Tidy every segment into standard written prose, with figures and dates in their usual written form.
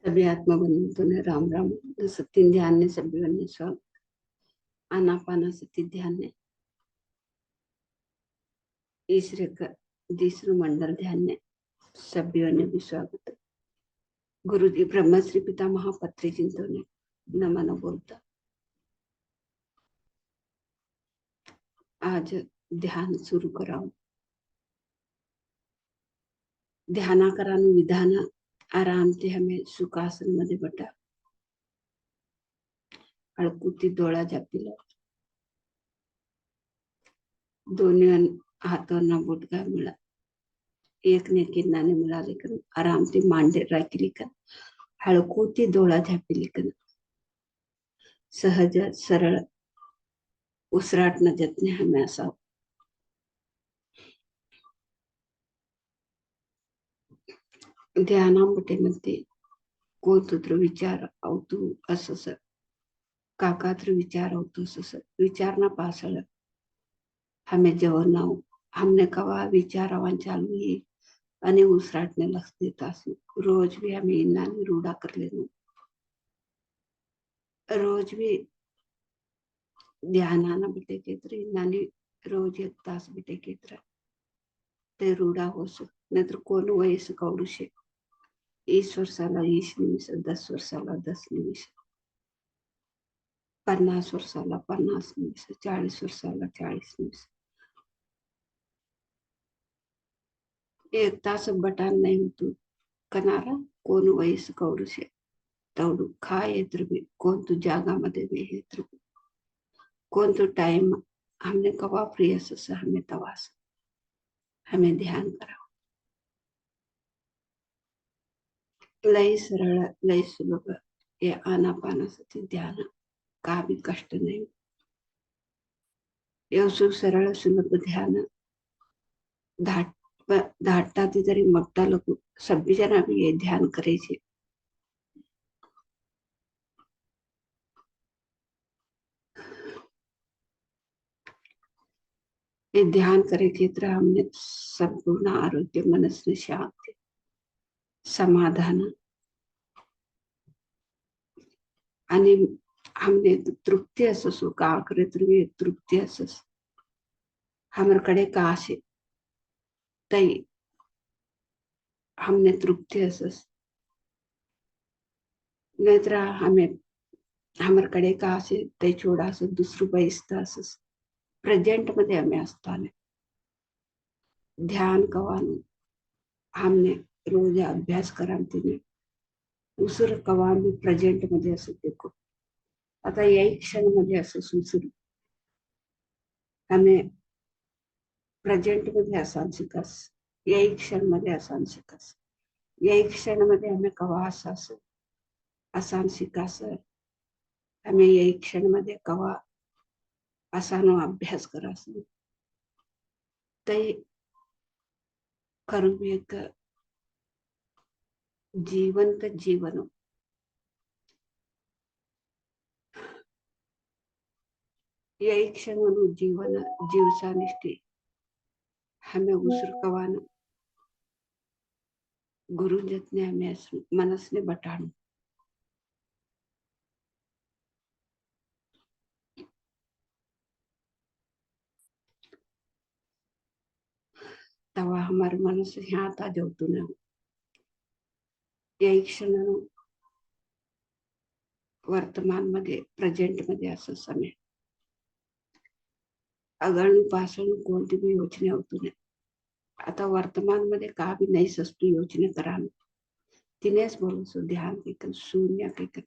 सभी आत्मा बंधुओं ने राम राम। सत्य ध्यान ने सभी बने स्वागत। आनापाना सती ध्यान ने ईश्वर का तीसरा मंडल ध्यान ने सभी ने भी स्वागत। गुरु जी ब्रह्म श्री पिता महापत्री चिंतों ने नमन बोलता। आज ध्यान सुरू करावं. ध्यानाकरानं विधान आराम ते हमें सुखासन मध्ये बटा अळकुती डोळा जापिला दोन्ही हातांना बोटगा मिळा एक ने किन्नाने मिळाले कन आराम ते मांडे राखली कन हळकुती डोळा झापिली कन सहज सरळ उसराटनं जतने हमें असावं. ध्यानांबटेमध्ये कोणतं विचार आवतू असं काकात्र विचार आवतू असं विचारणा पासळ हमें जवळ नाव हमने कवा विचार आवान चालू ये आणि उसराटने लक्ष देता असू रोज भी हमें इन्नाने रूढ़ा कर लेना रोज भी ध्यानाना बिटे केत्र इन्नाने रोज 1 तास बिटे केत्र ते रूढ़ा हो सक नाहीतर कोण वयस कवडूशे 20 वर्षाला 20 निमिष 10 वर्षाला 10 निमिष 50 वर्षाला 50 निमिष 40 वर्षाला 40 निमिष 1 तास बटान नाही होतो कनारा कोण वयस कवडूशे तवडू खा येत्र भी कोण तू जागामध्ये भी येत्र भी कोण तो टाइम हमने कवा फ्री असं हमें तवास हमें ध्यान करावं. लय सरळ लय सुलभ हे आनापानासाठी ध्यान का भी कष्ट नाही एवढं सरळ सुलभ ध्यान धाटता ती तरी मगता लोक सभी जना भी ये ध्यान करे छे. ये ध्यान करे क्षेत्र हमने संपूर्ण आरोग्य मनस्ने शांति समाधान आणि हमने तृप्ति असो का करे तृप्ति असस हमर कडे का आशे तई हमने तृप्ति असस नाहीतर हमें हमर कडे का आशे तई छोडा असं दुसरं बयसता असस प्रेजेंट मध्ये हमें असताना ध्यान कवान हमने रोज अभ्यास करा तिने उसर कवान भी प्रेजेंट मध्ये असं देखो आता यही क्षण मध्ये असं सुसरू हमें प्रेजेंट मध्ये असाल शिकस यही क्षण मध्ये असाल शिकस यही क्षण मध्ये हमें कवा असास असान शिकास हमें यही क्षण मध्ये कवा असानो अभ्यास करास ते खरं एक जीवंत जीवन यही क्षण जीवन जीवसा निष्ठे हमें उसर कवान गुरु जतने हमें मनसने बटाणु तवा हमारे मनस ह्या आता जेवतो ना यही क्षण वर्तमान मध्ये प्रेजेंट मध्ये असं समय अगण पासून कोणती भी योजना होतो नाही आता वर्तमान मध्ये का भी नाही सस्तू योजना करा तिनेच बोलो सो ध्यान केकन शून्य केकन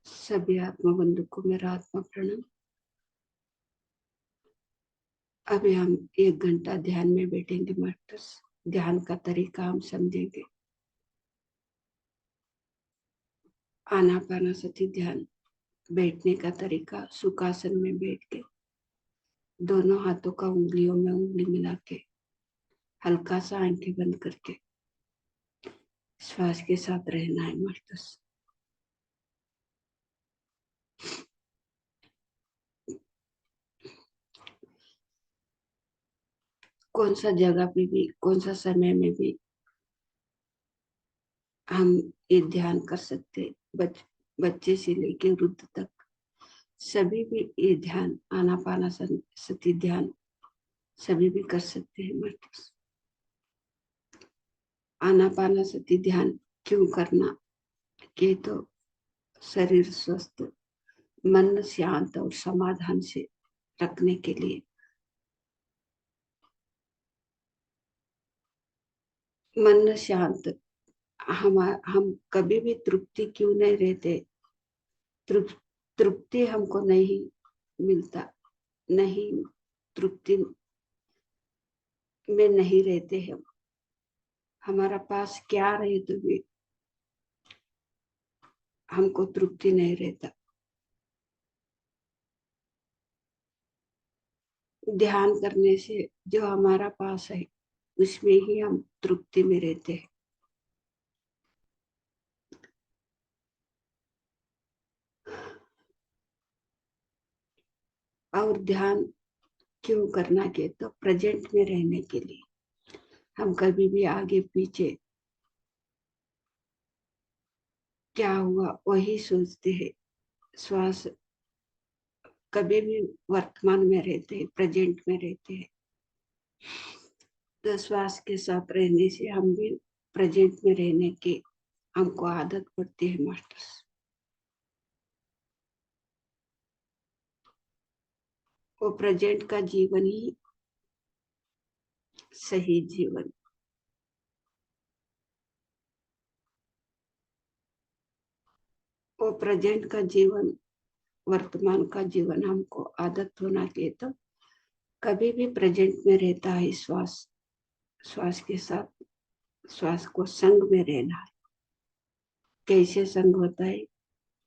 सभी आत्मा बंधु को मेरा आत्मा प्रणाम. अभी हम 1 घंटा ध्यान में बैठेंगे मास्टर्स. ध्यान का तरीका हम समझेंगे. आनापानासती ध्यान बैठने का तरीका सुखासन में बैठ के दोनों हाथों का उंगलियों में उंगली मिला के हल्का सा आंखें बंद करके श्वास के साथ रहना है मस्त। कौन सा जगह पे भी, कौन सा समय में भी हम ये ध्यान कर सकते। बच्चे से लेके वृद्ध तक सभी भी ये ध्यान, आनापानसति ध्यान सभी भी कर सकते हैं मस्त। आनापानसति ध्यान क्यों करना, कि तो शरीर स्वस्थ, मन शांत और समाधान से रखने के लिए। मन शांत, हम कभी भी तृप्ति क्यों नहीं रहते, तृप्ति हमको नहीं मिलता, नहीं, तृप्ति में नहीं रहते हैं। हमारा पास क्या रहे तो भी हमको तृप्ति नहीं रहता। ध्यान करने से जो हमारा पास है उसमें ही हम तृप्ति में रहते हैं। और ध्यान क्यों करना के, तो प्रेजेंट में रहने के लिए। हम कभी भी आगे पीछे क्या हुआ वही सोचते हैं। श्वास, कभी भी वर्तमान में रहते हैं, प्रेजेंट में रहते हैं। तो श्वास के साथ रहने से हम भी प्रेजेंट में रहने की हमको आदत पड़ती है मास्टर्स। वो प्रेजेंट का जीवन ही सही जीवन। वो प्रेजेंट का जीवन, वर्तमान का जीवन हमको आदत होना चाहिए। तो कभी भी प्रेजेंट में रहता है श्वास, श्वास के साथ, श्वास को संग में रहना है। कैसे संग होता है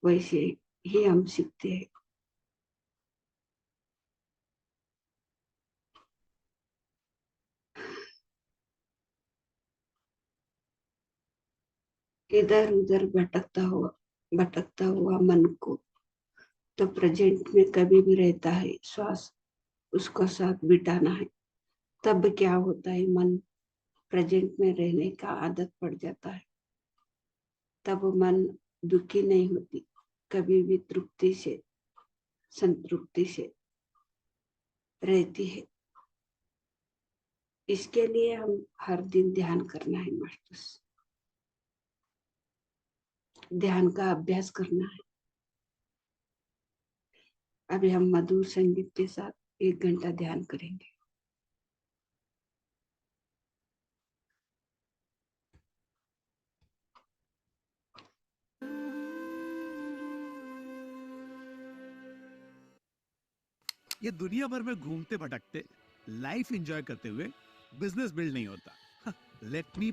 वैसे ही हम सीखते हैं। इधर उधर भटकता हुआ मन को तो प्रेजेंट में कभी भी रहता है श्वास, उसको साथ बिठाना है। तब क्या होता है, मन प्रेजेंट में रहने का आदत पड़ जाता है। तब मन दुखी नहीं होती, कभी भी तृप्ति से, संतृप्ति से रहती है। इसके लिए हम हर दिन ध्यान करना है मास्टर्स, ध्यान का अभ्यास करना है। अभी हम मधुर संगीत के साथ 1 घंटा ध्यान करेंगे। ये दुनिया भर में घूमते भटकते लाइफ एंजॉय करते हुए बिजनेस बिल्ड नहीं होता। लेट मी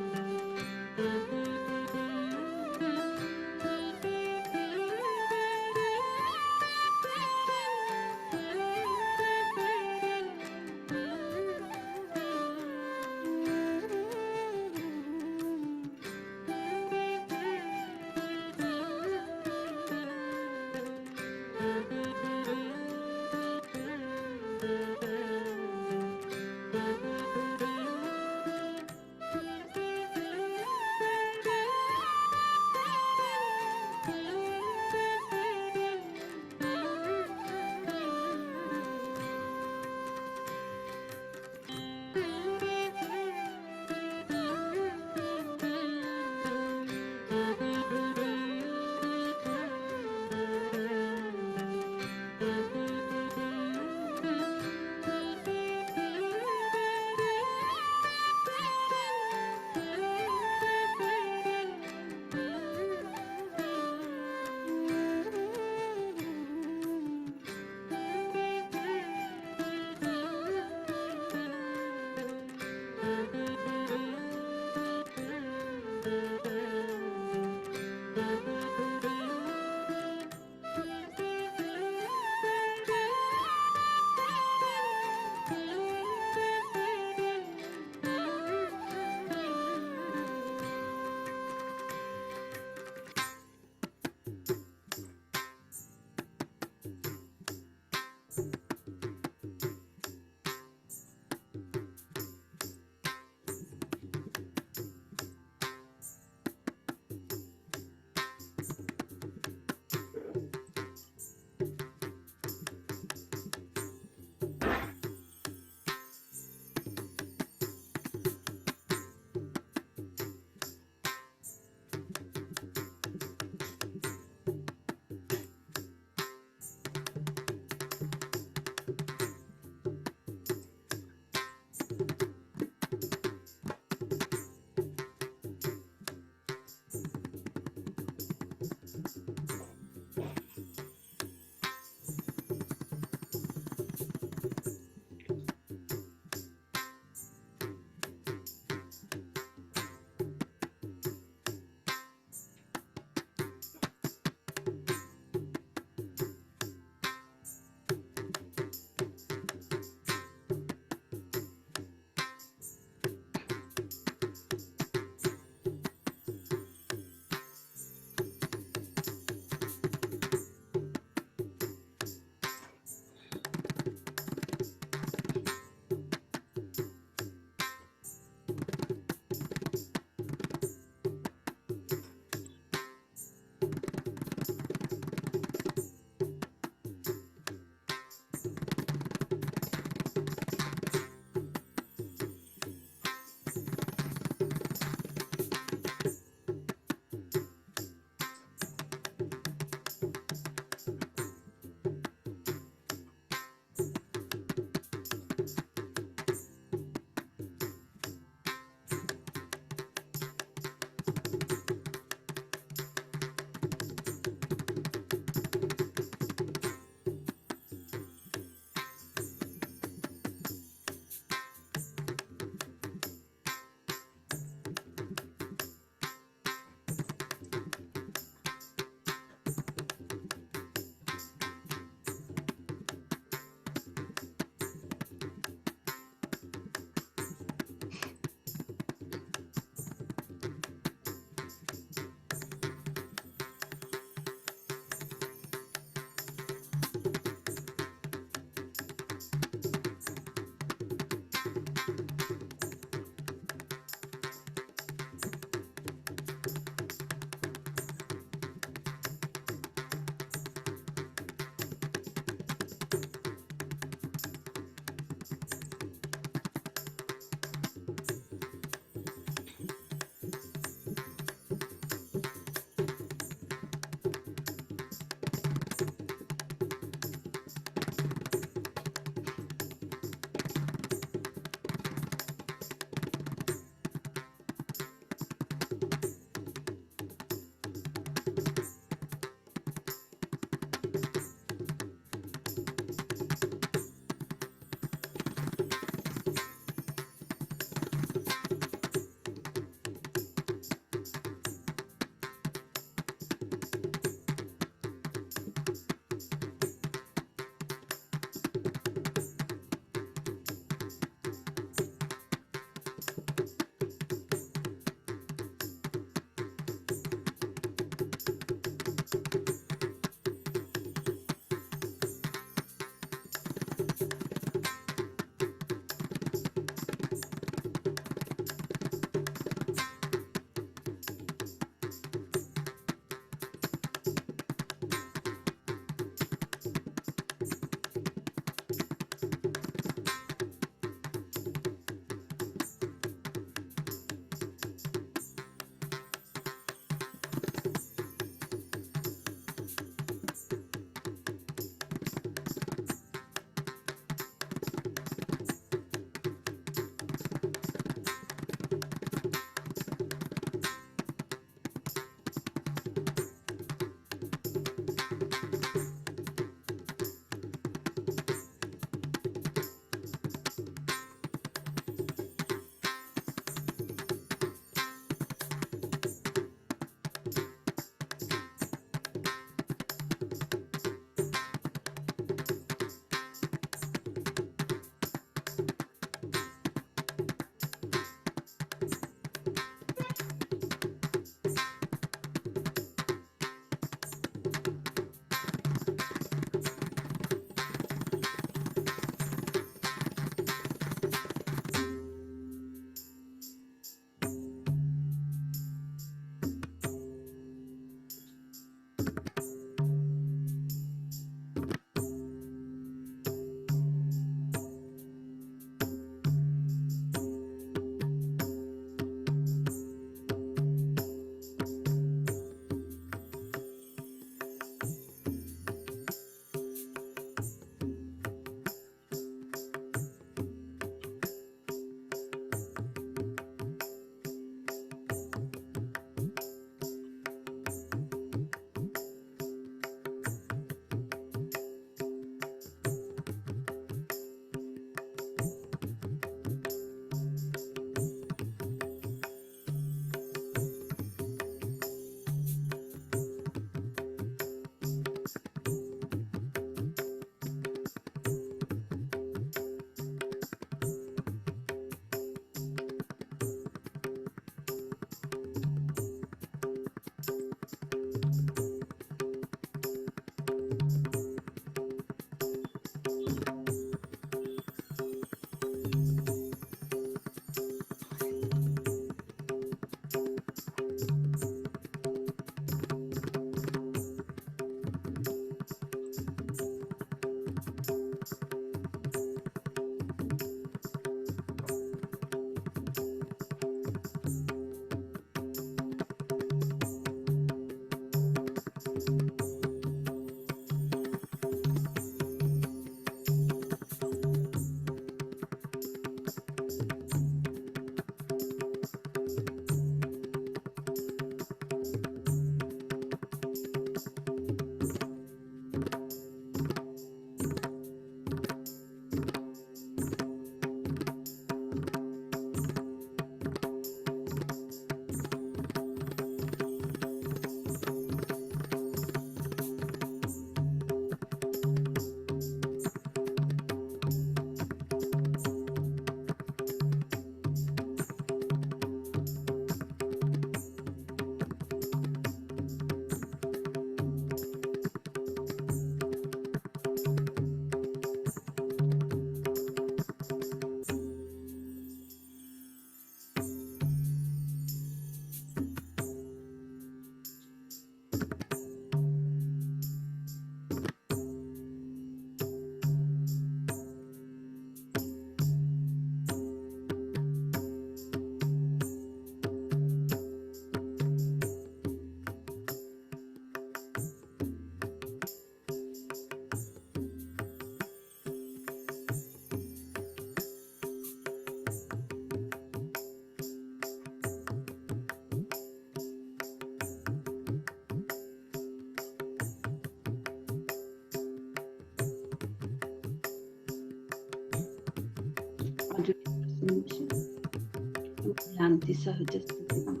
शांती सहज स्थिती नमः.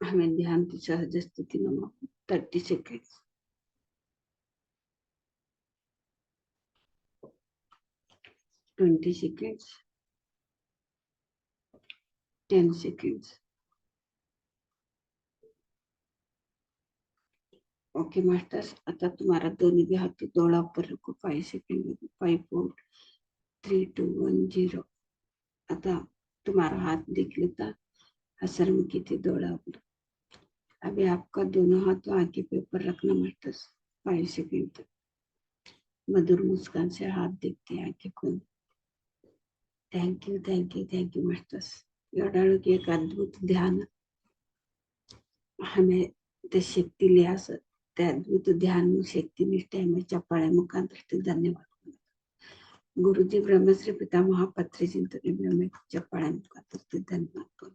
हमें ध्यान की सहज स्थिति नमः. 30 seconds. 20 seconds. 10 seconds. Okay masters, आता तुम्हारा दोनों भी हाथ डोळा ऊपर रखो. 5 सेकंड. 5 4 3 2 1 0. आता तुम्हारा हाथ देख लेता हसर में की थी डोळा ऊपर. अभी आपका दोनों हाथ आगे पे ऊपर रखना मास्टर्स. 5 सेकंड तक मधुर मुस्कान से हाथ देखते हैं आंखें खोल. Thank you thank you thank you masters. एवढा की एक अद्भुत ध्यान हमें ते शक्ती लिहास त्या अद्भुत ध्यान शक्ती निष्ठा चप्पाळ्या मुखांतर धन्यवाद. गुरुजी ब्रह्मश्री पितामह पत्री चिंतने ब्रह्म चप्पाळ्या मुखांतर धन्यवाद.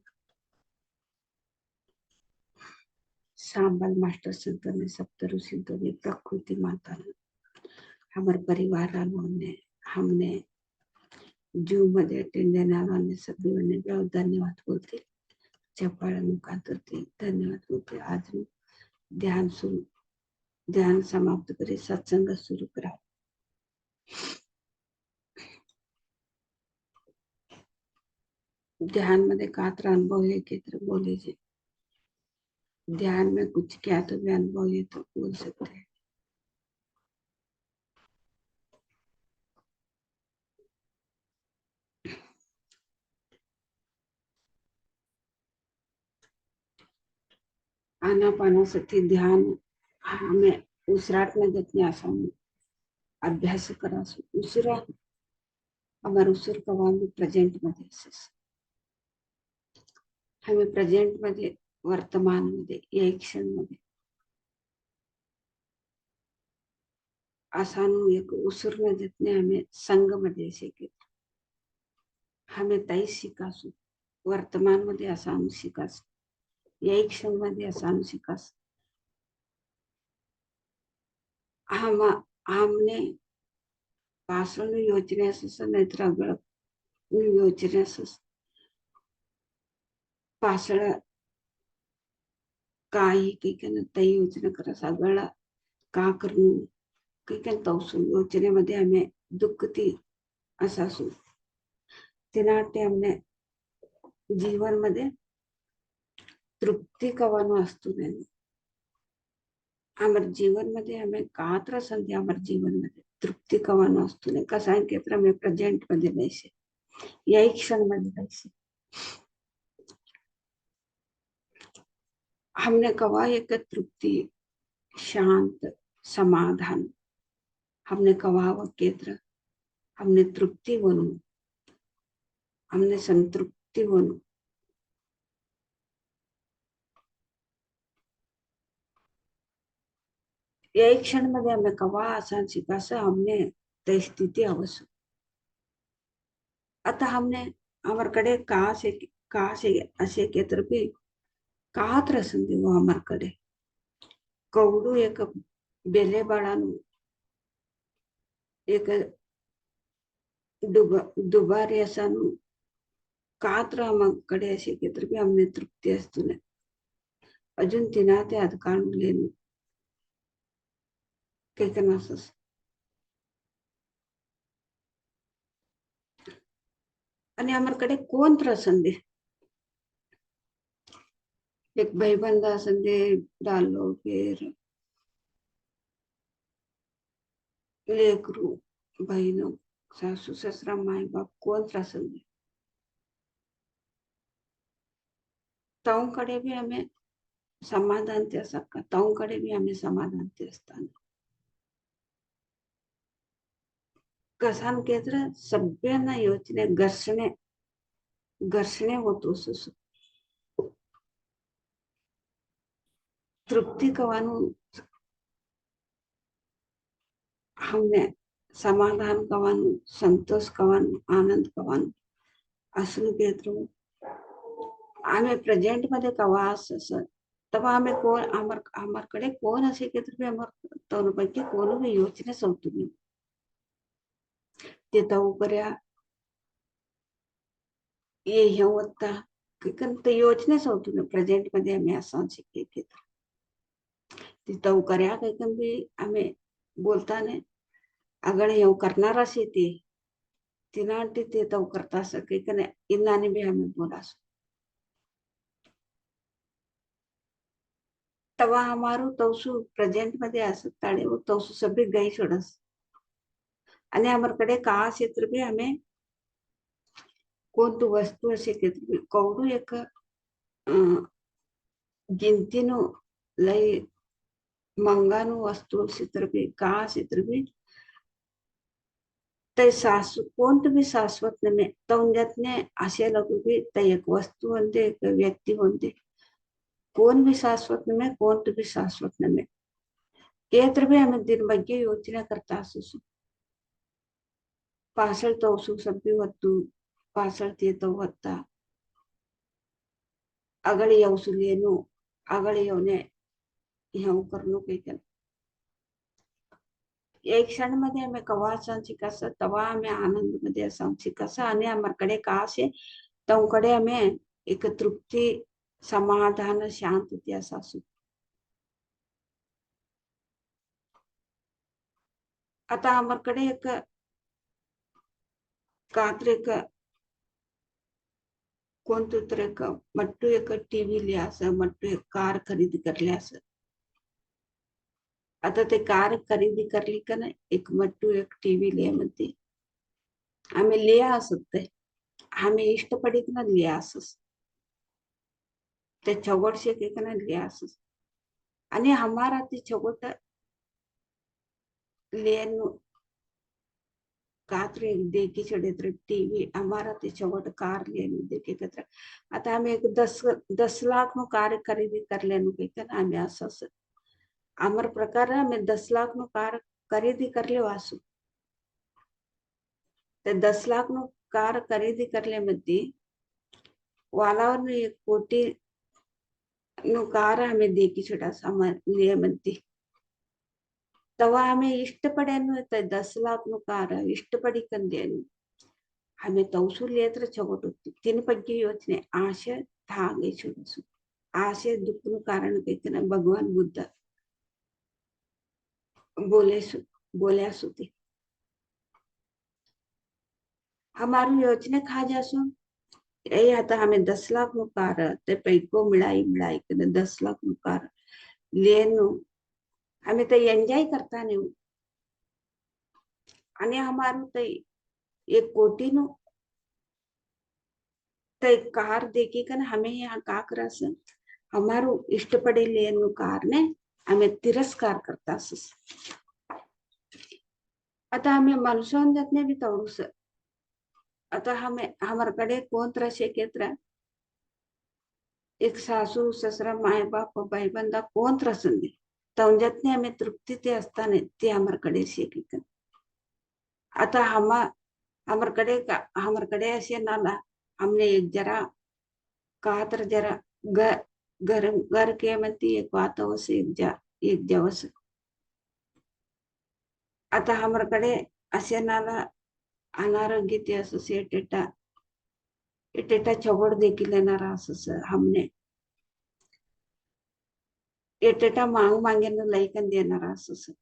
सांबल मास्टर संतने सप्तरु सिंधु प्रकृति माता हमारे परिवार ने हमने जू मध्ये अटेंड देने वाले सभी ने बहुत धन्यवाद बोलते. चप्पाळ्या मुखांतर धन्यवाद बोलते. आज ध्यान समाप्त करे सत्संग सुरू करा. ध्यान मध्ये का तर अनुभव है कि बोले जी. ध्यान में कुछ क्या तो भी अनुभव है तो बोल सकते हैं. आनापानासती ध्यान हमें उसराट में जितने आसान अभ्यास करा उसरा हमारे उसर कवा में प्रेजेंट मध्ये हमें प्रेजेंट मध्ये वर्तमान मध्ये या क्षण मध्ये आसान एक उसर में जितने हमें संग मध्ये शिके हमें तई शिकासू वर्तमान मध्ये आसान शिकास या क्षण मध्ये आसान शिकास. हमने पासन योजनेस नेत्र योजनेस पासळ काही काही तई योजना करा सगळं का करून काही तवसून योजनेमध्ये आम्ही दुःखती असासू तिनाटे हमने जीवन मध्ये तृप्ती कवानो असतो नाही. हमारे जीवन मध्ये हमें कात्र संधि हमारे जीवन मध्ये तृप्ती कवानो असतो नाही. कसा आहे की हमें प्रेजेंट मध्ये जायचे या क्षण मध्ये जायचे. हमने कवा एक तृप्ति शांत समाधान हमने कवा व केंद्र हमने तृप्ती बनू हमने संतृप्ति बनू एक क्षण मध्ये हमें कवा आसान सिखास हमने तय स्थिति अवश्य आता हमने हमार कड़े कहा से असे केतर भी कहा रसंदी वो हमार कड़े कवडू एक बेले बाळानु एक दुबारी असानु कात्र हमाकडे असे केतर भी हमने तृप्ती असतो नाही अजून तिना ते आत काढून लेनु काही कनासस आणि हमारकडे कोण त्रसंदे एक भाईबंद असंदे डालो फिर लेकरू बहिण सासू ससरा माय बाप कोण त्रसंदे ताऊंकडे भी हमें समाधान ते असका ताऊंकडे भी हमें समाधान ते असताना कसान केत्र सभ्यांना योचने घर्षणे होतो सुसु तृप्ति कवानु हमने समाधान कवानु संतोष कवानु आनंद कवानु असं केत्र आम्ही प्रेझेंट मध्ये कवा असं तेव्हा आम्ही कोण आमारकडे कोण असे केत्र भी आमार तरुपैकी कोण भी योचने सौतुनी ते ताऊ पर्या ये होता ते योचने सौतुनी प्रेझेंट मध्ये आम्ही असं शिके केत्र तिथं कर्या काही भी आम्ही बोलताने अगळ येऊ करणार असे ते तिनाटी ते तव करता सके कने इनाने भी हमें बोलास तवा हमारू तवसु प्रेझेंट मध्ये असत ताळे वो तवसु सभी गई सोडस आणि हमारकडे का क्षेत्र भी हमें कोणती वस्तू असे केत्र कवडू एक गिनतीनु लई मंगानु वस्तू क्षेत्र भी का क्षेत्र भी ते सासू कोणतं भी शाश्वत नमे तौंद्यातने असे लगू भी ते एक वस्तू होते एक व्यक्ती होते कोण भी शाश्वत नमे कोणतं भी शाश्वत नमे केत्र भी हमें दिन ಬಗ್ಗೆ ಯೋಚನೆ करता असू पासळ तवसू सब्बी वत्तू पासळ ते तो वत्ता अगळी यवसुलेनु अगळी यवने ह्याव करणं काही एक क्षण मध्ये हमें कवा शिकास तवा हमें आनंद मध्ये शिकास आणि हमारकडे का असे तवकडे हमें एक तृप्ती समाधान शांतते असा असू आता हमारकडे एक कात्र एक कोणतं तर एक मट्टू एक टीव्ही लिहास मट्टू एक कार खरेदी करल्यास आता ते कार खरेदी करली का ना एक मट्टू एक टीव्ही लिहा म्हणते आम्ही लिहा असत आम्ही इष्टपडित ना लिहा असस ते छगोट शेके का ना लिहा असस आणि हमारा ते छगोट लेनु कात्र एक देखी चढ़े टीवी हमारा ते छगोट कार लेनु देखे कत्र आता आम्ही एक 10 लाख नु कार खरेदी करलेनु कहिता आम्ही असं आमर प्रकार आम्ही 10 लाख नु कार खरेदी करले वासू ते 10 लाख नु कार खरेदी करले मध्ये वालावर 1 कोटी नु कार आम्ही देखी छडा सामान लिये मध्ये तवा आम्ही इष्टपड्यानु 10 लाख नु कार इष्टपडी कंदेनु हमें तवसूल लेत्र छगोट तीन ಬಗ್ಗೆ ಯೋಚನೆ ಆಶೆ ತಾಗೆ छुड़सु आशे दुख नु कारण कहते भगवान बुद्ध बोल्या सुते हमारू योचने खा जासु ए आता हमें 10 लाख नु कार ते पैको मिळाई के 10 लाख नु कार लेनु हमें तो एंजॉय करता नहीं आणि हमारू तो 1 कोटी नु तो कार देखी कर हमें यहाँ का करस हमारू इष्टपडे लेनु कार ने हमें तिरस्कार करता आता हमें मनुष्य भी तवडूस आता हमें हमारकडे कोण त्रशे केत्र एक सासू ससरा माय बाप भाई बंदा कोण त्रसंदे तौंजतने हमें तृप्ति ते अस्ताने ते हमार कड़े से की आता हमार कड़े ऐसे नाला हमने एक जरा कहा तर जरा घर घर घर के म्हणती एक बात अवश्य एक जवस आता हमारकडे असे नाला अनारोग्य ते असं से टेटा चवड़ देखी लेना असं हमने एटेटा मांग मांगे न लैकन देना असं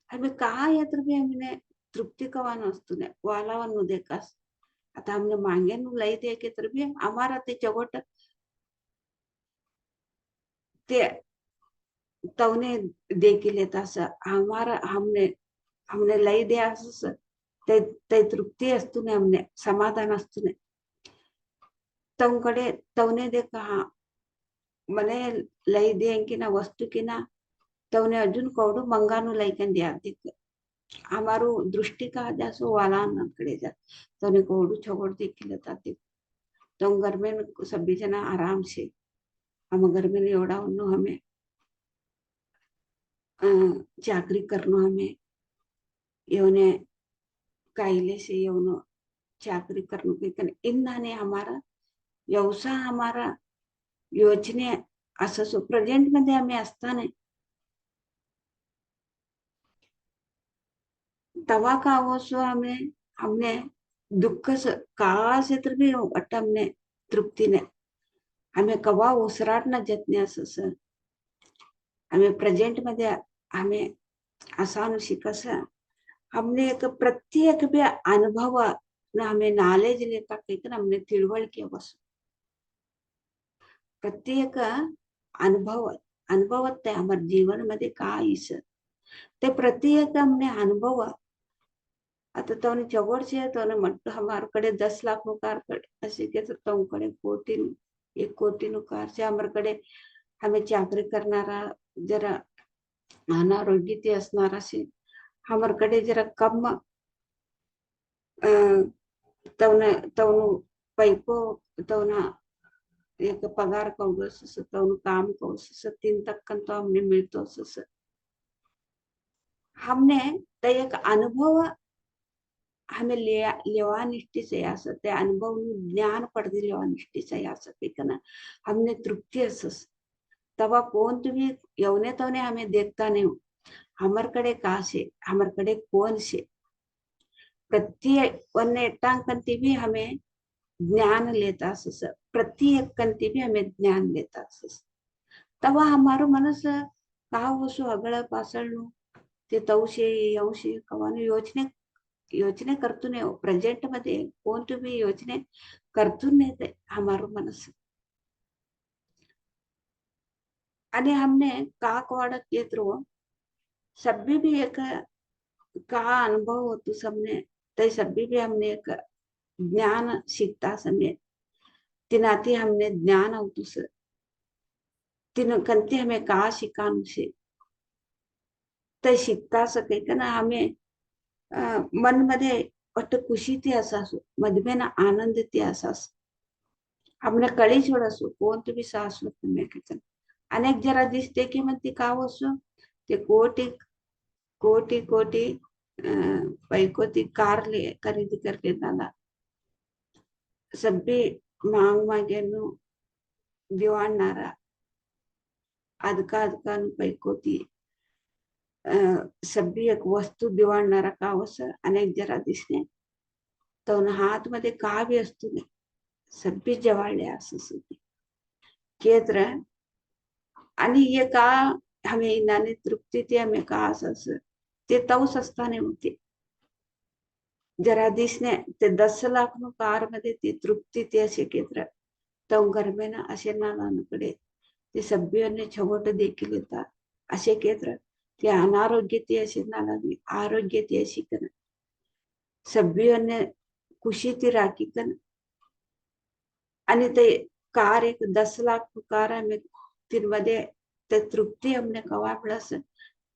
हमें कहा यात्र भी हमने तृप्ति कवान वस्तु ने वालावन देखास आता हमने मांगे न लई दे के तर भी हमारा ते चवट ते तवने देखी लेता असं हमारा हमने हमने लई दे असं ते ते तृप्ती असतो ने हमने समाधान असतो ने तवकडे तवने दे कहा मने लई दे की ना वस्तु की ना तवने अजून कौडू मंगानु लईकन दिया दिख हमारो दृष्टि का जासो वाला न कड़े जा तवने कौडू छोड़ देखी लेता दिख तो घर में सभी जना आराम से हम घर में एवढा उन्नो हमें चाकरी करनो हमें योने कायले से योनो चाकरी करनो के कने इन्ना ने हमारा व्यवसाय हमारा योजने असं सो प्रेझेंट मध्ये आम्ही असताना तवा का अवसो हमें हमने दुःख का से तर भी वाटत हमने तृप्ती ने हमें कवा उसराट न जतने असं हमें प्रेझेंट मध्ये हमें असा शिकस हमने एक प्रत्येक भी अनुभव न हमें नॉलेज लेता कहीं हमने तिळवळके बस प्रत्येक अनुभव अनुभवत आहे हमारे जीवन मध्ये काय इस ते प्रत्येक हमने अनुभव आता तो जवळ से तो मतलब हमारे कड़े 10 लाख नुकार कड़े ऐसे के तो कड़े एक कोटी नुकार से हमारे कड़े हमें चाकरी करनारा जरा अनारोग्य ते असनारा से हमारे कड़े जरा कम तवने तवनु पैको तवना एक पगार कौडो तवनु काम कौ 3 तक तो हमने मिलतो हमने तो एक अनुभव हमें लेवा निष्ठी से असं ते अनुभव ज्ञान पडदी लेवा निष्ठी से असं पिकना हमने तृप्ति असस तवा कोण तुम्ही यवने तवने हमें देखता नहीं हमार कड़े का से हमार कड़े कौन से प्रत्येक वन्य कंती भी हमें ज्ञान लेता असस प्रत्येक कंती भी हमें ज्ञान लेता असस तवा हमारो मनस का वसु अगळ पासळनु ते तवशे यवशे कवानु योजने करतून प्रेझेंट मध्ये कोण तुम्ही योजने करतून नेते हमारो मनस आणि हमने काक वाढत येत रो सभी भी एक का अनुभव होतो सबने ते सभी भी हमने एक ज्ञान सीखता समय तिनाती हमने ज्ञान होतुस तिन कंती हमें का शिकानु से ते शिकता सके का ना हमें मन मध्ये वाट खुशी ते असासो मधमेन आनंद ते असास हमने कळी छोडसो कोण तुम्ही सासू तुम्ही अनेक जरा दिसते की म्हणते का वसो ते कोटी कोटी कोटी पैकोती कार ले खरीदी करके दादा सभी मांग मागेनु दिवाणारा अदका पैकोती सभी एक वस्तू दिवाणारा का वस अनेक जरा दिसने तो हात मध्ये का भी असतो ने सभी जवाळले असं केत्र आणि ये का हमें इनाने तृप्ती ते हमें का असं ते तवस असताने होते जरा दिसने ते 10 लाख नु कार मध्ये ती तृप्ती ते असे केत्र तो गरमेना असे नानाकडे ते सभ्यने छवट देखील येतात असे केत्र ते अनारोग्य ते असे नानावी आरोग्य ते अशी कन सभ्यने खुशी ती राखी कन आणि ते कार एक 10 लाख कार आम्ही तिमध्ये ते तृप्ती हमने कवा प्लस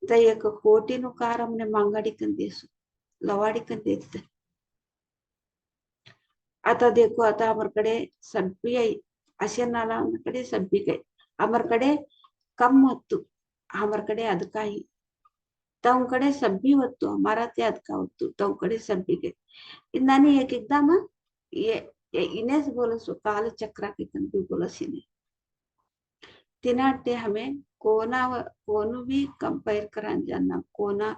ते 1 कोटी नु कार हमने मांगाडी कन देसु लवाडी कन देते आता देखो आता हमारे कड़े सभी असे नाला कड़े सभी गए हमारे कड़े ಕಮ್ಮಿ ಹೊತ್ತು ಹಮರ ಕಡೆ ಅದಕ್ಕಾಗಿ ತವ್ ಕಡೆ ಸಬ್ಬಿ ಹೊತ್ತು हमारा ते ಅದಕ್ಕ ಹೊತ್ತು तव ಕಡೆ सब्बीಗೆ इन्नानी एक एकदम ये इनेस बोलो सो काल चक्रा के कन भी बोलो सिने तिनाटे हमें कोना कोनो भी कंपेयर करान जानना कोना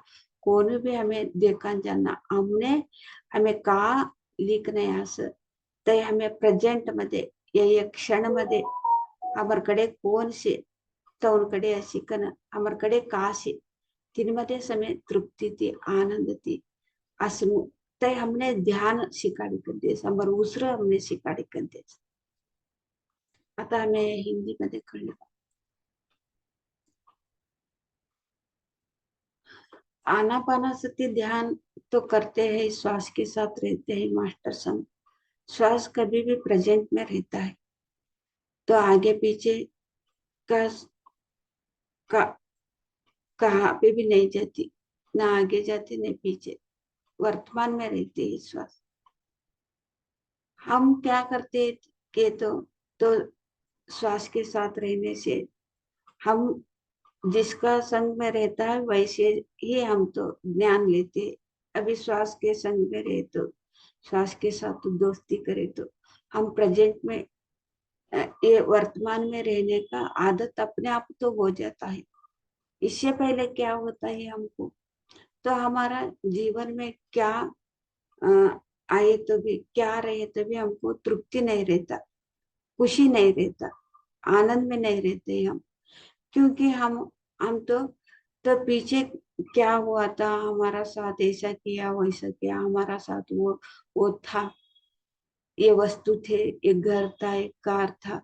कोनो भी हमें देखा जानना हमने हमें का लिखने आस ते हमें प्रेजेंट मध्ये या क्षण मध्ये हमार कडे कोण से तौर कडे अशी कन हमार कडे का से तिनमध्ये समय तृप्ति थी आनंद थी असमु ते हमने ध्यान शिकाडी करते समोर उसर हमने शिकाडी करते आता हमें हिंदी मध्ये कळलं आनापानासती ध्यान तो करते हैं श्वास के साथ रहते हैं मास्टर सम श्वास कभी भी प्रेजेंट में रहता है तो आगे पीछे का, का कहाँ पे भी नहीं जाती ना आगे जाती नहीं पीछे वर्तमान में रहती है श्वास हम क्या करते हैं कि तो श्वास के साथ रहने से हम जिसका संग में रहता है वैसे ही हम तो ज्ञान लेते अभी श्वास के संग में रहे तो श्वास के साथ तो दोस्ती करे तो हम प्रेजेंट में ये वर्तमान में रहने का आदत अपने आप तो हो जाता है इससे पहले क्या होता है हमको तो हमारा जीवन में क्या आए तो भी क्या रहे तो भी हमको तृप्ति नहीं रहता खुशी नहीं रहता आनंद में नहीं रहते हम क्योंकि हम तो पीछे क्या हुआ था हमारा साथ ऐसा किया वैसा किया हमारा साथ वो था ये वस्तु थे एक घर था एक कार था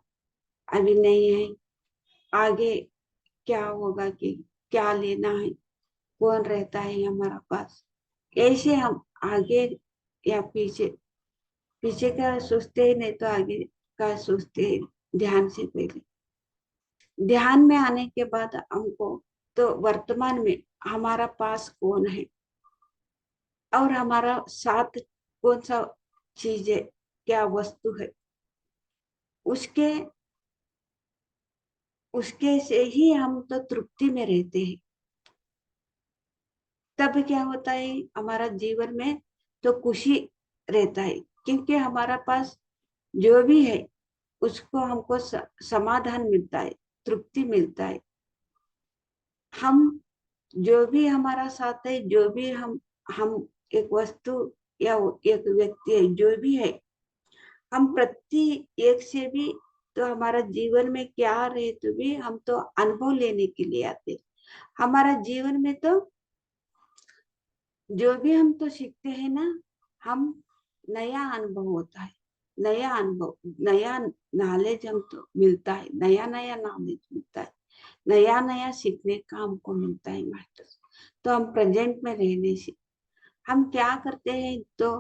अभी नहीं है आगे क्या होगा कि क्या लेना है कौन रहता है हमारा पास ऐसे हम आगे या पीछे पीछे का सोचते ही नहीं तो आगे का सोचते ध्यान से पहले ध्यान में आने के बाद हमको तो वर्तमान में हमारा पास कौन है और हमारा साथ कौन सा चीज है क्या वस्तु है उसके उसके से ही हम तो तृप्ति में रहते हैं तब क्या होता है हमारा जीवन में तो खुशी रहता है क्योंकि हमारा पास जो भी है उसको हमको समाधान मिलता है तृप्ति मिलता है हम जो भी हमारा साथ है जो भी हम एक वस्तु या एक व्यक्ति है जो भी है हम प्रति एक से भी तो हमारा जीवन में क्या रहे तो भी हम तो अनुभव लेने के लिए आते हमारा जीवन में तो जो भी हम तो सीखते हैं ना हम नया अनुभव होता है नया अनुभव नया नॉलेज हम तो मिलता है नया नया नॉलेज मिलता है नया नया सीखने का हमको मिलता है मास्टर तो हम प्रेजेंट में रहने से हम क्या करते हैं तो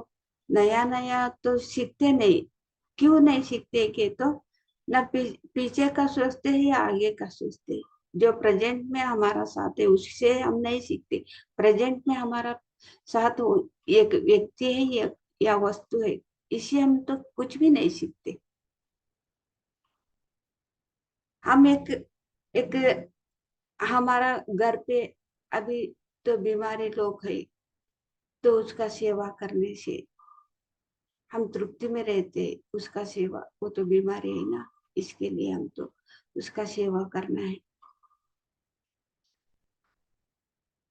नया नया तो सीखते नहीं क्यों नहीं सीखते कि तो न पीछे का सोचते हैं या आगे का सोचते हैं जो प्रेजेंट में हमारा साथ है उससे हम नहीं सीखते प्रेजेंट में हमारा साथ एक व्यक्ति है या वस्तु है इससे हम तो कुछ भी नहीं सीखते हम एक हमारा घर पे अभी तो बीमारी लोग है तो उसका सेवा करने से हम तृप्ति में रहते उसका सेवा वो तो बीमारी है ना इसके लिए हम तो उसका सेवा करना है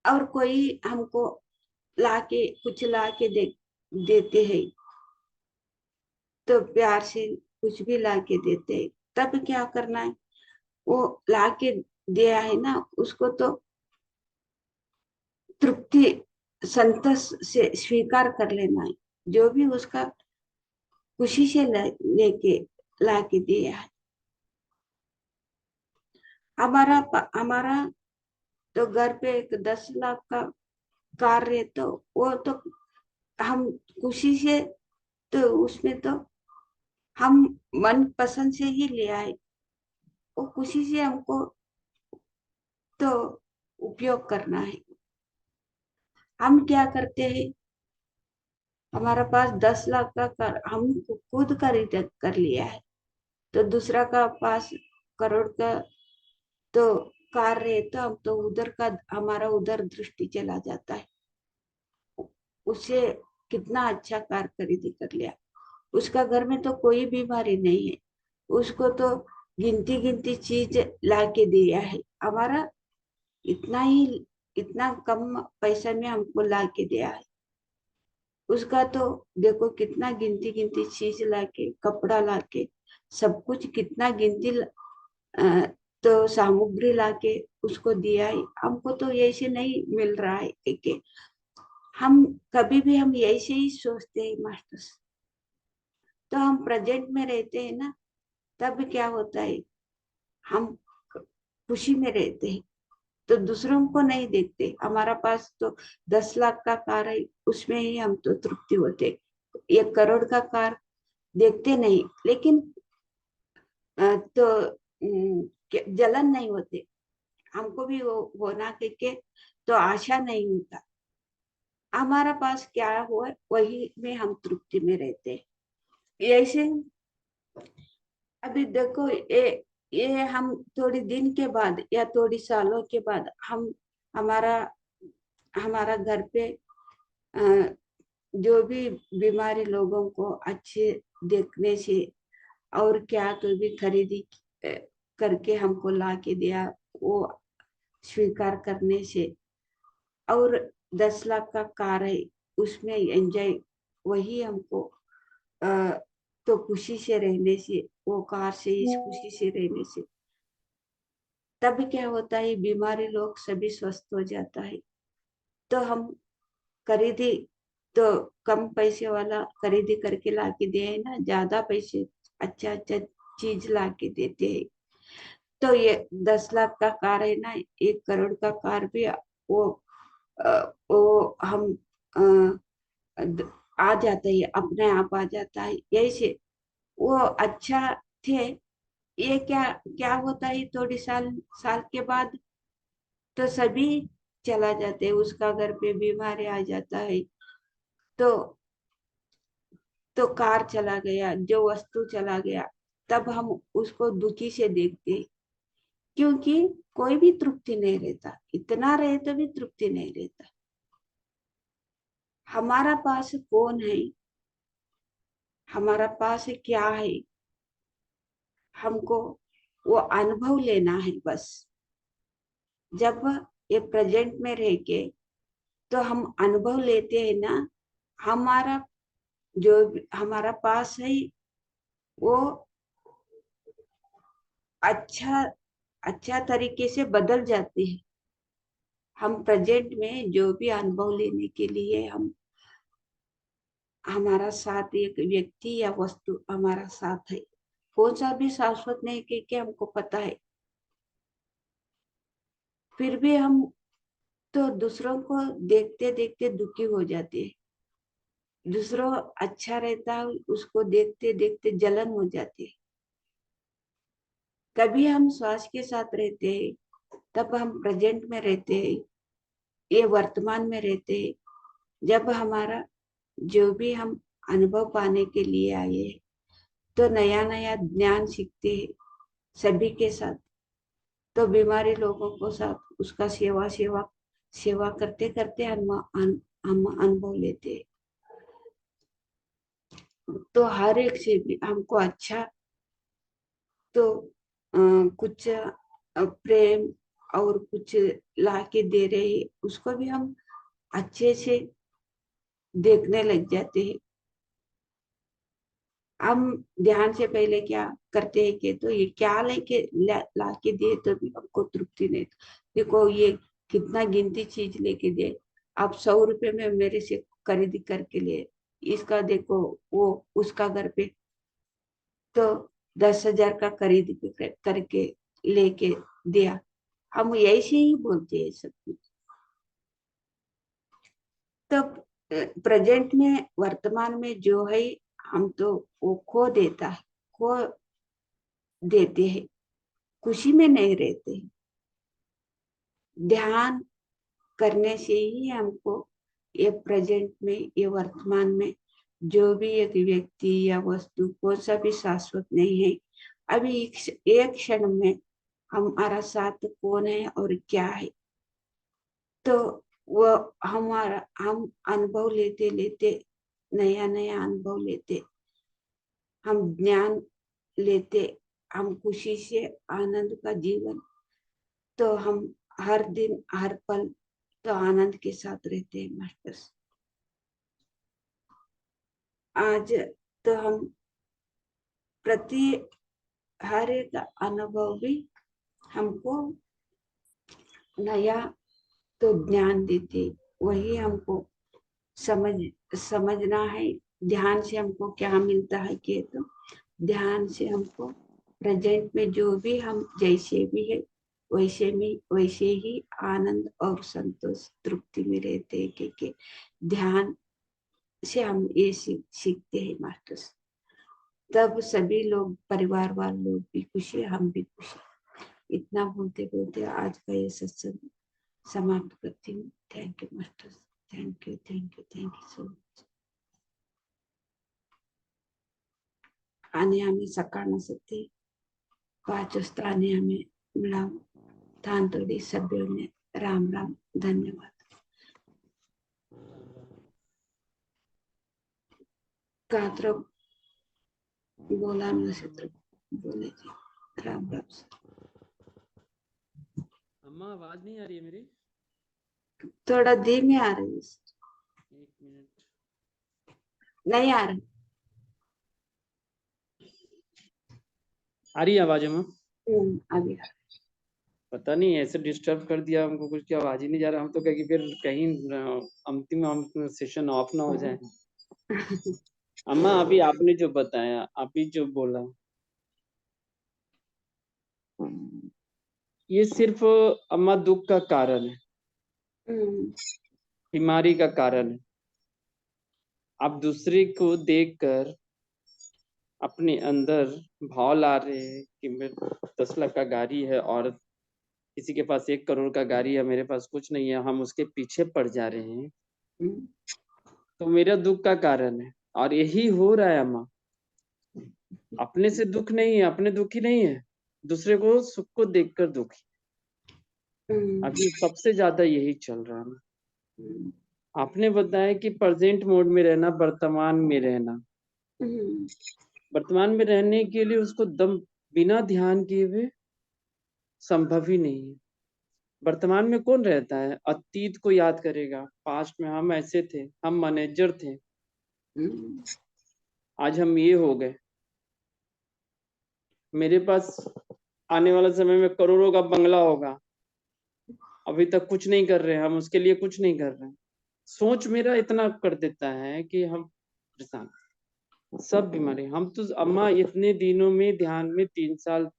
और कोई हमको लाके कुछ लाके देते हैं तो प्यार से कुछ भी लाके देते हैं तब क्या करना है वो लाके दिया है ना उसको तो तृप्ति संतोष से स्वीकार कर लेना है जो भी उसका खुशी से लेके लाके दिया है हमारा हमारा तो घर पे एक 10 लाख का कार्य तो वो तो हम खुशी से तो उसमें तो हम मन पसंद से ही ले आए वो खुशी से हमको तो उपयोग करना है हम क्या करते हैं हमारा पास 10 लाख का हम खुद का रिटर्न कर लिया है तो दूसरा का पास करोड़ का तो कार रहे तो हम तो उधर का हमारा उधर दृष्टि चला जाता है, उसे कितना अच्छा कार खरीदी कर लिया, उसका घर में तो कोई बीमारी नहीं है, उसको तो गिनती गिनती चीज ला के दिया है, हमारा इतना ही, इतना कम पैसा में हमको ला के दिया है, उसका तो देखो कितना गिनती गिनती चीज लाके, कपड़ा लाके, सब कुछ कितना गिनती अ, तो सामग्री लाके उसको दिया है, हमको तो ऐसे नहीं मिल रहा है कि हम कभी भी हम ऐसे ही सोचते हैं मास्टर। तो हम प्रेजेंट में रहते हैं ना, तब क्या होता है, हम खुशी में रहते हैं, तो दूसरों को नहीं देखते, हमारा पास तो 10 लाख का कार है, उसमें ही हम तो तृप्ति होते, 1 करोड़ का कार देखते नहीं, लेकिन तो जलन नहीं होते, हमको भी वो होना के तो आशा नहीं होता, हमारा पास क्या हुआ वही में हम तृप्ति में रहते हैं। ऐसे अभी देखो ये हम थोड़ी दिन के बाद या थोड़ी सालों के बाद हम हमारा हमारा घर पे जो भी बीमारी लोगों को अच्छे देखने से और क्या तो भी खरीदी अ, करके हमको ला के दिया, वो स्वीकार करने से, और 10 लाख का कार है उसमें एंजॉय, वही हमको अ, तो खुशी से रहने से, वो कार से इस खुशी से रहने से, तब क्या होता है, बीमारी लोग सभी स्वस्थ हो जाता है, तो हम खरीदी तो कम पैसे वाला खरीदी करके ला के दे है ना, ज्यादा पैसे अच्छा अच्छा चीज ला के देते हैं, तो ये 10 लाख का कार है ना, 1 करोड़ का कार भी वो वो हम आ जाता है, अपने आप आ जाता है, ऐसे वो अच्छा थे। ये क्या क्या होता है, थोड़ी साल साल के बाद तो सभी चला जाते हैं, उसका घर पे बीमारी आ जाता है, तो कार चला गया, जो वस्तु चला गया, तब हम उसको दुखी से देखते हैं, क्योंकि कोई भी तृप्ति नहीं रहता, इतना रहे तो भी तृप्ति नहीं रहता, हमारा पास कौन है, हमारा पास क्या है, हमको वो अनुभव लेना है बस, जब ये प्रेजेंट में रह के तो हम अनुभव लेते हैं ना, हमारा जो हमारा पास है वो अच्छा अच्छा तरीके से बदल जाते हैं, हम प्रेजेंट में जो भी अनुभव लेने के लिए हम हमारा साथ एक व्यक्ति या वस्तु हमारा साथ है, कौन सा भी शाश्वत नहीं के हमको पता है, फिर भी हम तो दूसरों को देखते देखते दुखी हो जाते हैं, दूसरों अच्छा रहता है उसको देखते देखते जलन हो जाती है, कभी हम श्वास के साथ रहते हैं, तब हम प्रेजेंट में रहते हैं, ये वर्तमान में रहते हैं, जब हमारा जो भी हम अनुभव पाने के लिए आए हैं, तो नया नया ज्ञान सीखते हैं सभी के साथ, तो बीमारी लोगों को साथ उसका सेवा सेवा सेवा करते करते हम अनुभव लेते हैं, तो हर एक से भी हमको अच्छा तो कुछ प्रेम और कुछ ला के दे रहे, उसको भी हम अच्छे से देखने लग जाते हैं, हम ध्यान से पहले क्या करते हैं कि तो ये क्या लेके ला के दिए तो भी हमको तृप्ति नहीं, देखो ये कितना गिनती चीज लेके दे, आप 100 रुपए में मेरे से खरीदी करके लिए, इसका देखो वो उसका घर पे तो 10,000 का खरीद करके लेके दिया, हम ऐसे ही बोलते हैं सब कुछ, तब प्रेजेंट में वर्तमान में जो है हम तो वो खो देता है, खो देते हैं, खुशी में नहीं रहते हैं, ध्यान करने से ही हमको ये प्रेजेंट में ये वर्तमान में जो भी एक व्यक्ति या वस्तु कौन सा भी शाश्वत नहीं है, अभी एक क्षण में हमारा साथ कौन है और क्या है। तो वो हम अनुभव लेते लेते, नया नया अनुभव लेते, हम ज्ञान लेते, हम खुशी से आनंद का जीवन, तो हम हर दिन हर पल तो आनंद के साथ रहते हैं मास्टर्स। आज तो हम प्रति हर एक अनुभव भी हमको नया तो ज्ञान देते, वही हमको समझ समझना है। ध्यान से हमको क्या मिलता है कि तो ध्यान से हमको प्रेजेंट में जो भी हम जैसे भी है वैसे ही आनंद और संतोष तृप्ति में रहते हैं, क्योंकि ध्यान से हम ये सीखते हैं मास्टर्स। तब सभी लोग, परिवार वाले लोग भी खुश है, हम भी खुश है। इतना बोलते बोलते आज का ये सत्संग समाप्त करती हूँ। Thank you masters, thank you thank you thank you so much. आणि आम्ही सकाळ नसते 5 वाजता आणि आम्ही मिळावं. तांतोडी सभ्योने राम राम, धन्यवाद. कात्र बोला नसेल तर बोलायचे. राम राम. अम्मा आवाज नहीं आ रही है मेरी? थोड़ा धीमे आ रही है. एक मिनट. नहीं आ रही. आ रही है आवाज अम्मा? अभी आ रही. पता नहीं ऐसे डिस्टर्ब कर दिया हमको, कुछ की आवाज ही नहीं जा रहा. हम तो कहे कि फिर कहीं अंतिम सेशन ऑफ ना हो जाए. अम्मा अभी आपने जो बताया, अभी जो बोला, ये सिर्फ अम्मा दुख का कारण है, बीमारी का कारण है. आप दूसरे को देखकर अपने अंदर भाव ला रहे हैं कि मेरे 10 लाख का गाड़ी है और किसी के पास 1 करोड़ का गाड़ी है, मेरे पास कुछ नहीं है, हम उसके पीछे पड़ जा रहे हैं, तो मेरा दुख का कारण है. और यही हो रहा है अम्मा. अपने से दुख नहीं है, अपने दुखी नहीं है, दूसरे को सुख को देखकर दुखी. अभी सबसे ज्यादा यही चल रहा है. आपने बताया कि प्रेजेंट मोड में रहना, वर्तमान में रहना. वर्तमान में रहने के लिए उसको दम बिना ध्यान किए हुए संभव ही नहीं है. वर्तमान में कौन रहता है? अतीत को याद करेगा. पास्ट में हम ऐसे थे, हम मैनेजर थे, आज हम ये हो गए. मेरे पास आने वाला समय में करोड़ों का बंगला होगा, अभी तक कुछ नहीं कर रहे हैं, हम उसके लिए कुछ नहीं कर रहे हैं. सोच मेरा इतना कर देता है कि हम परेशान. सब बीमारी. हम तो अम्मा इतने दिनों में ध्यान में 3 साल,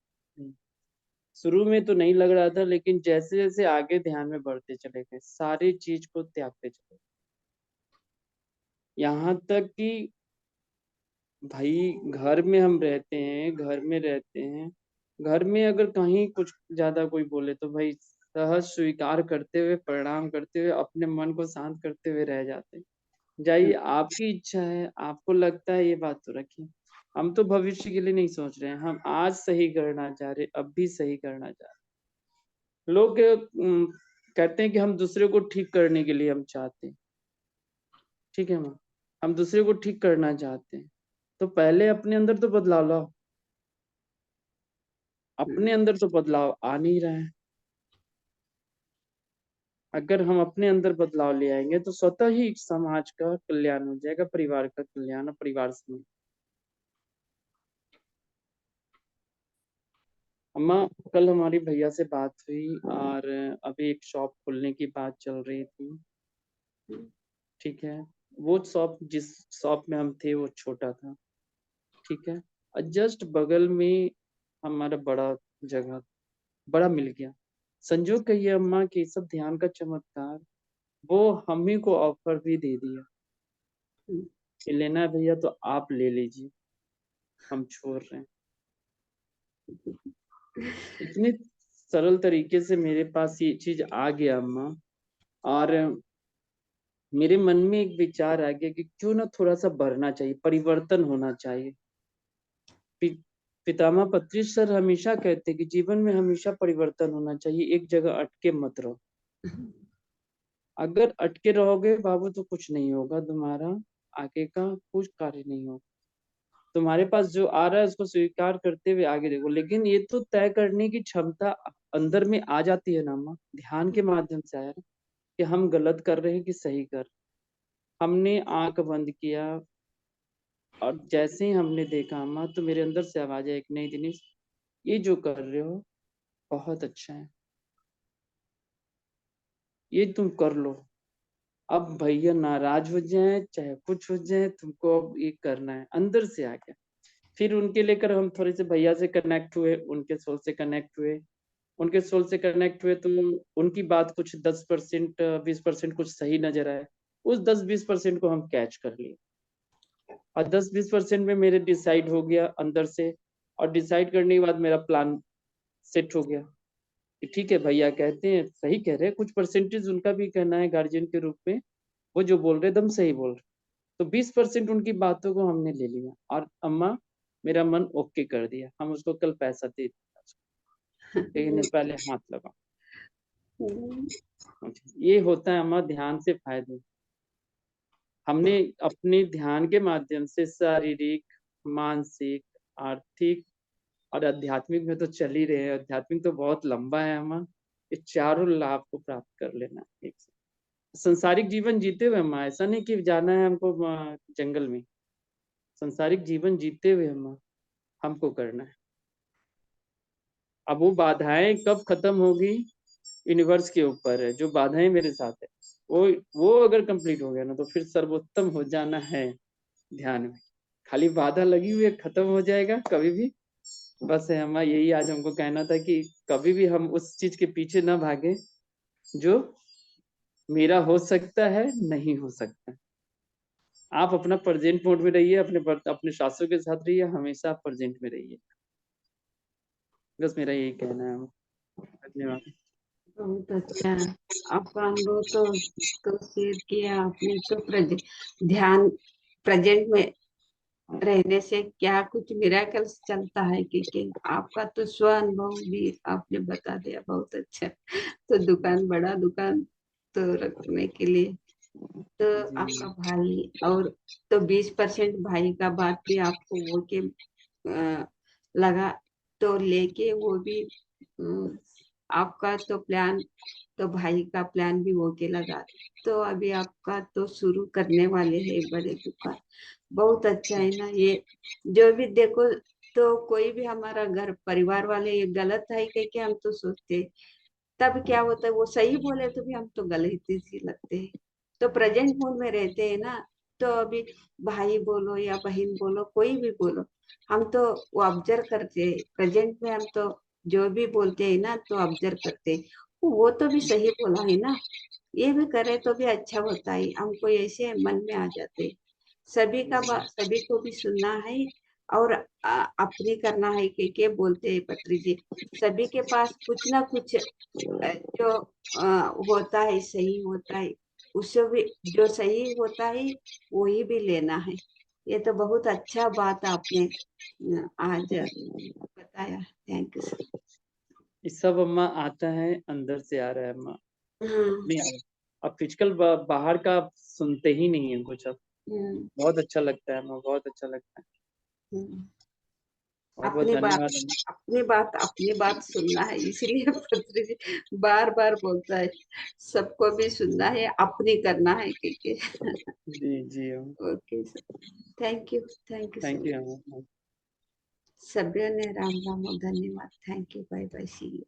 शुरू में तो नहीं लग रहा था, लेकिन जैसे जैसे आगे ध्यान में बढ़ते चले गए, सारी चीज को त्यागते चले गए. यहाँ तक कि भाई घर में हम रहते हैं, घर में रहते हैं, घर में अगर कहीं कुछ ज्यादा कोई बोले तो भाई सहज स्वीकार करते हुए, प्रणाम करते हुए, अपने मन को शांत करते हुए रह जाते हैं. जाइए, आपकी इच्छा है, आपको लगता है ये बात तो रखिए. हम तो भविष्य के लिए नहीं सोच रहे हैं, हम आज सही करना चाह रहे, अब भी सही करना चाह रहे. लोग कहते हैं कि हम दूसरे को ठीक करने के लिए हम चाहते हैं. ठीक है माँ, हम दूसरे को ठीक करना चाहते हैं, तो पहले अपने अंदर तो बदलाव लाओ. अपने अंदर तो बदलाव आ नहीं रहा है. अगर हम अपने अंदर बदलाव ले आएंगे तो स्वतः ही समाज का कल्याण हो जाएगा, परिवार का कल्याण, परिवार से. अम्मा कल हमारी भैया से बात हुई और अभी एक शॉप खोलने की बात चल रही थी. ठीक है, वो शॉप, जिस शॉप में हम थे वो छोटा था. ठीक है, और जस्ट बगल में हमारा बड़ा जगह, बड़ा मिल गया. संजोग कहिए अम्मा कि सब ध्यान का चमत्कार, वो हम ही को ऑफर भी दे दिया कि लेना है भैया तो आप ले लीजिए, हम छोड़ रहे हैं. इतने सरल तरीके से मेरे पास ये चीज आ गया अम्मा. और मेरे मन में एक विचार आ गया कि क्यों ना थोड़ा सा बढ़ना चाहिए, परिवर्तन होना चाहिए. पितामह पत्री सर हमेशा कहते हैं कि जीवन में हमेशा परिवर्तन होना चाहिए, एक जगह अटके मत रहो। अगर अटके रहोगे बाबू तो कुछ नहीं होगा, तुम्हारा आगे का कुछ कार्य नहीं होगा। तुम्हारे पास जो आ रहा है उसको स्वीकार करते हुए आगे देखो। लेकिन ये तो तय करने की क्षमता अंदर में आ जाती है ना माँ, ध्यान के माध्यम से आया ना, कि हम गलत कर रहे हैं कि सही कर रहे हैं। हमने आंख बंद किया और जैसे ही हमने देखा अम्मा, तो मेरे अंदर से आवाज आई, एक नहीं दिनेश, ये जो कर रहे हो बहुत अच्छा है, ये तुम कर लो। अब भैया नाराज हो जाए चाहे कुछ हो जाए, तुमको अब ये करना है, अंदर से आ गया। फिर उनके लेकर हम थोड़े से भैया से कनेक्ट हुए, उनके सोल से कनेक्ट हुए। उनके सोल से कनेक्ट हुए तो उनकी बात कुछ 10% 20% कुछ सही नजर आए। उस 10-20% को हम कैच कर लिए और 10-20% में मेरे डिसाइड हो गया अंदर से। और डिसाइड करने के बाद मेरा प्लान सेट हो गया कि ठीक है, भैया कहते हैं सही कह रहे हैं, कुछ परसेंटेज उनका भी कहना है गार्जियन के रूप में, वो जो बोल रहे एकदम सही बोल रहे। तो 20% उनकी बातों को हमने ले लिया और अम्मा मेरा मन ओके कर दिया, हम उसको कल पैसा दे दिया, लेकिन पहले हाथ लगा। ये होता है अम्मा ध्यान से फायदे। हमने अपने ध्यान के माध्यम से शारीरिक, मानसिक, आर्थिक और आध्यात्मिक में तो चल ही रहे हैं। आध्यात्मिक तो बहुत लंबा है अम्मा, ये चारों लाभ को प्राप्त कर लेना एक से। संसारिक जीवन जीते हुए अम्मा, ऐसा नहीं कि जाना है हमको जंगल में। संसारिक जीवन जीते हुए अम्मा हमको करना है। अब वो बाधाएं कब खत्म होगी यूनिवर्स के ऊपर है। जो बाधाएं मेरे साथ है वो अगर कंप्लीट हो गया ना, तो फिर सर्वोत्तम हो जाना है ध्यान में। खाली बाधा लगी हुई है, खत्म हो जाएगा कभी भी। बस है हमारा यही आज हमको कहना था कि कभी भी हम उस चीज के पीछे ना भागे जो मेरा हो सकता है, नहीं हो सकता। आप अपना प्रेजेंट मोड में रहिए, अपने शास्त्रों के साथ रहिए, हमेशा आप प्रेजेंट में रहिए। बस मेरा यही कहना है। धन्यवाद। बहुत अच्छा। आपका अनुभव तो शेयर किया आपने। तो ध्यान प्रेजेंट में रहने से क्या कुछ मिराकल्स चलता है कि आपका तो स्व अनुभव भी आपने बता दिया। बहुत अच्छा। तो बड़ा दुकान तो रखने के लिए तो आपका भाई और तो 20% भाई का बात भी आपको वो के लगा तो लेके वो भी आपका तो प्लान तो भाई का प्लान भी वो के लगा। तो अभी आपका तो शुरू करने वाले हैं बड़े दुकान। बहुत अच्छा है ना ये। जो भी देखो तो कोई भी हमारा घर परिवार वाले ये गलत है कि हम तो सोचते हैं। तब क्या होता है वो सही बोले तो भी हम तो गलत ही लगते हैं। तो प्रेजेंट मोड में रहते हैं ना। तो अभी भाई बोलो या बहन बोलो कोई भी बोलो, हम तो वो ऑब्जर्व करते हैं। प्रेजेंट में हम तो जो भी बोलते हैं ना तो ऑब्जर्व करते हैं। वो तो भी सही बोला है ना, ये भी करे तो भी अच्छा होता है। हमको ऐसे मन में आ जाते हैं। सभी को भी सुनना है और अपनी करना है के बोलते हैं पत्री जी। सभी के पास कुछ ना कुछ जो होता है सही होता है, उससे भी जो सही होता है वही भी लेना है। ये तो बहुत अच्छा बात आपने आज बताया। Thank you sir. ये सब अम्मा आता है, अंदर से आ रहा है अम्मा, हाँ। नहीं आ रहा। अब फिजिकल बाहर का आप सुनते ही नहीं है कुछ। अब हम्म, बहुत अच्छा लगता है अम्मा, बहुत अच्छा लगता है। हम्म। बहुत बहुत अपनी बात धन्यवाद अम्मा। अपनी बात सुनना है इसलिए पत्री जी बार बार बोलता है। सबको भी सुनना है, अपनी करना है क्योंकि जी जी अम्मा। Okay sir. Thank you so thank you much. अम्मा। सभ्य ने राम राम और धन्यवाद। Thank you. Bye bye. See you.